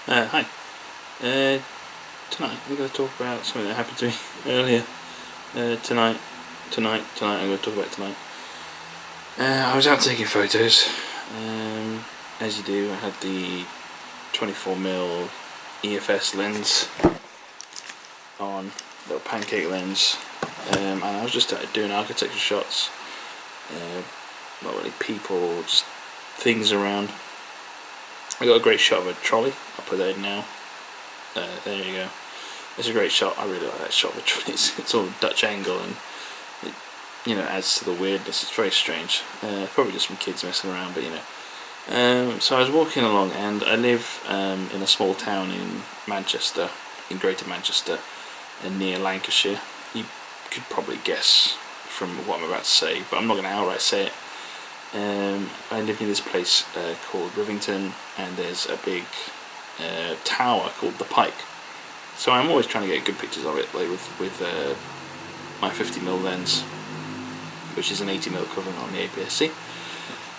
Hi. Uh, Tonight I'm going to talk about something that happened to me earlier. Tonight I'm going to talk about tonight. I was out taking photos. As you do, I had the 24mm EFS lens on, little pancake lens, and I was just doing architecture shots. Not really people, just things around. I got a great shot of a trolley. I'll put that in now. There you go. It's a great shot. I really like that shot of a trolley. It's all Dutch angle and it adds to the weirdness. It's very strange. Probably just some kids messing around, but So I was walking along, and I live in a small town in Manchester, in Greater Manchester, near Lancashire. You could probably guess from what I'm about to say, but I'm not going to outright say it. I live in this place called Rivington, and there's a big tower called the Pike. So I'm always trying to get good pictures of it, like with my 50mm lens, which is an 80mm equivalent on the APS-C.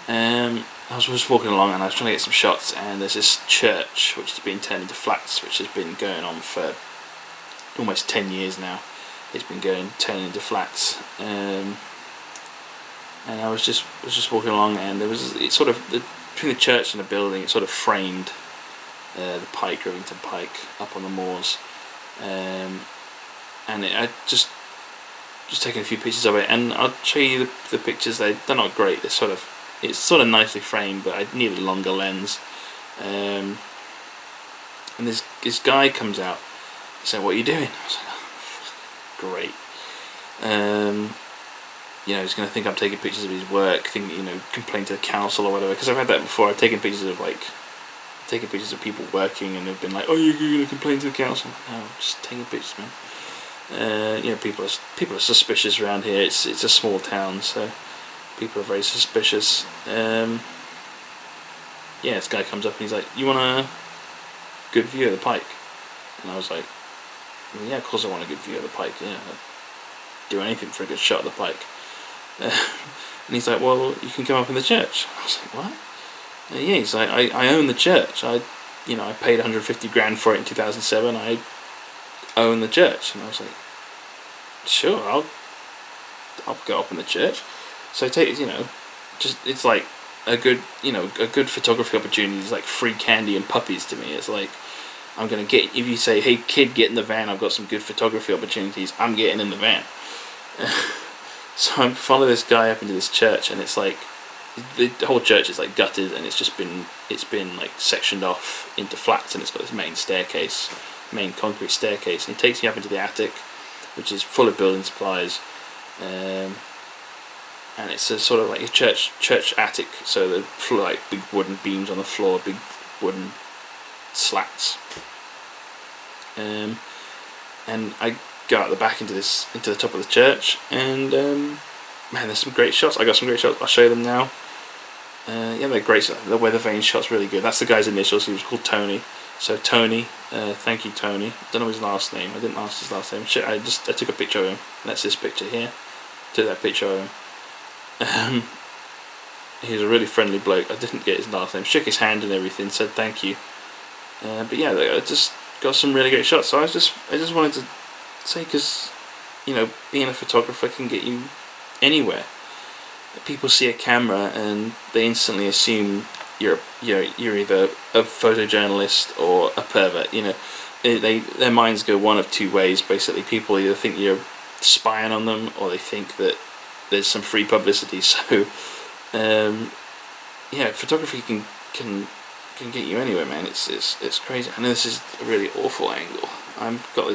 I was just walking along and I was trying to get some shots, and there's this church which has been turned into flats, which has been going on for almost 10 years now. It's been turning into flats. And I was just walking along, and it's sort of between the church and the building, it sort of framed the Pike, Rivington Pike, up on the moors. I just taking a few pictures of it, and I'll show you the pictures. They're not great. It's sort of nicely framed, but I need a longer lens. And this guy comes out. He said, "What are you doing?" I was like, oh, "Great." He's going to think I'm taking pictures of his work, complain to the council or whatever. Because I've had that before. I've taken pictures of people working, and they've been like, "Oh, you're going to complain to the council?" No, I'm just taking pictures, man. People are suspicious around here. It's a small town, so people are very suspicious. This guy comes up and he's like, "You want a good view of the Pike?" And I was like, "Well, yeah, of course I want a good view of the Pike. Yeah, I'd do anything for a good shot of the Pike." And he's like, "Well, you can come up in the church." I was like, "What?" Yeah, he's like, I own the church. I paid 150 grand for it in 2007. I own the church." And I was like, "Sure, I'll go up in the church." So it's like a good photography opportunity is like free candy and puppies to me. It's like, I'm gonna get, if you say, "Hey kid, get in the van, I've got some good photography opportunities," I'm getting in the van. So I follow this guy up into this church, and it's like the whole church is like gutted, and it's been like sectioned off into flats, and it's got this main concrete staircase, and he takes me up into the attic, which is full of building supplies, and it's a sort of like a church attic, so the floor, like big wooden beams on the floor, big wooden slats, and I go out the back into the top of the church, and man, there's some great shots. I got some great shots. I'll show you them now. They're great. The weather vane shot's really good. That's the guy's initials. He was called Tony. So Tony, thank you, Tony. I don't know his last name. I didn't ask his last name. I took a picture of him. That's this picture here. Took that picture of him. He was a really friendly bloke. I didn't get his last name. Shook his hand and everything. Said thank you. But yeah, I just got some really great shots. So I just wanted to say, because being a photographer can get you anywhere. People see a camera and they instantly assume you're either a photojournalist or a pervert. Their minds go one of two ways. Basically, people either think you're spying on them, or they think that there's some free publicity. So photography can get you anywhere, man. It's crazy. I know this is a really awful angle. I've got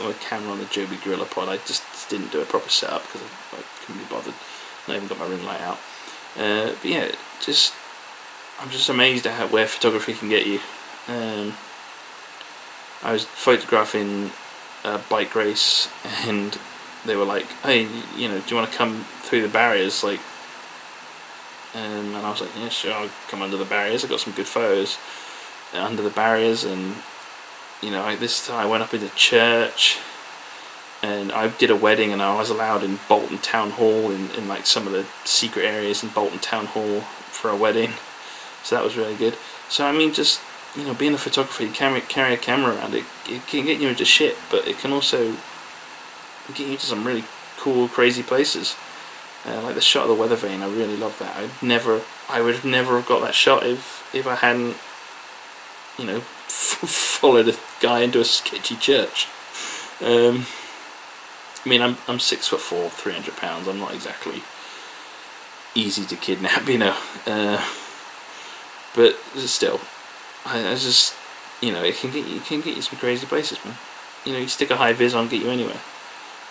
my camera on the Joby Gorilla Pod. I just didn't do a proper setup because I couldn't be bothered. I even got my ring light out. I'm just amazed at where photography can get you. I was photographing a bike race, and they were like, "Hey, do you want to come through the barriers?" And I was like, "Yeah, sure, I'll come under the barriers." I got some good photos under the barriers, and this time I went up into church, and I did a wedding, and I was allowed in Bolton Town Hall, in like some of the secret areas in Bolton Town Hall for a wedding. So that was really good. So I mean, just being a photographer, you carry a camera around. It can get you into shit, but it can also get you to some really cool, crazy places. Like the shot of the weather vane, I really love that. I would have never have got that shot if I hadn't, followed a guy into a sketchy church. I mean, I'm 6'4", 300 pounds. I'm not exactly easy to kidnap, but still, I just, it can get you some crazy places, man. You stick a high vis on, get you anywhere.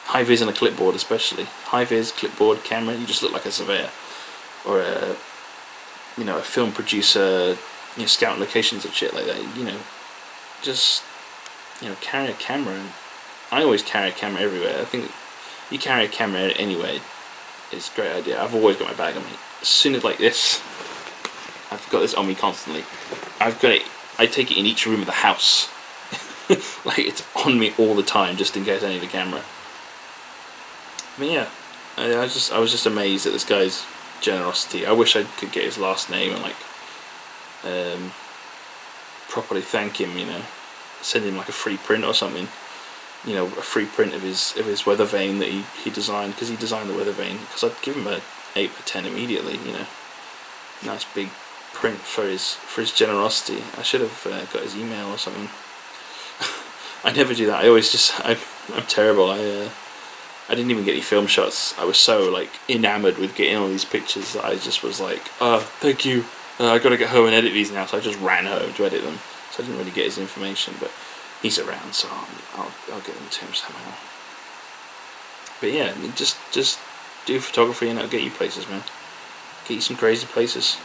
High vis and a clipboard, especially high vis, clipboard, camera. You just look like a surveyor or a film producer, scouting locations and shit like that. Just carry a camera. And I always carry a camera everywhere. I think you carry a camera anyway. It's a great idea. I've always got my bag on me. As soon as like this, I've got this on me constantly. I've got it. I take it in each room of the house. Like it's on me all the time, just in case I need a camera. But yeah, I was just amazed at this guy's generosity. I wish I could get his last name and properly thank him. Send him like a free print or something. A free print of his weather vane that he designed, because he designed the weather vane. Because I'd give him a 8/10 immediately. Nice big print for his generosity. I should have got his email or something. I never do that. I'm terrible. I didn't even get any film shots. I was so enamored with getting all these pictures that I just was like, thank you. I got to get home and edit these now. So I just ran home to edit them. So I didn't really get his information, but he's around, so I'll get them to him somehow. But yeah, just do photography and it'll get you places, man. Get you some crazy places.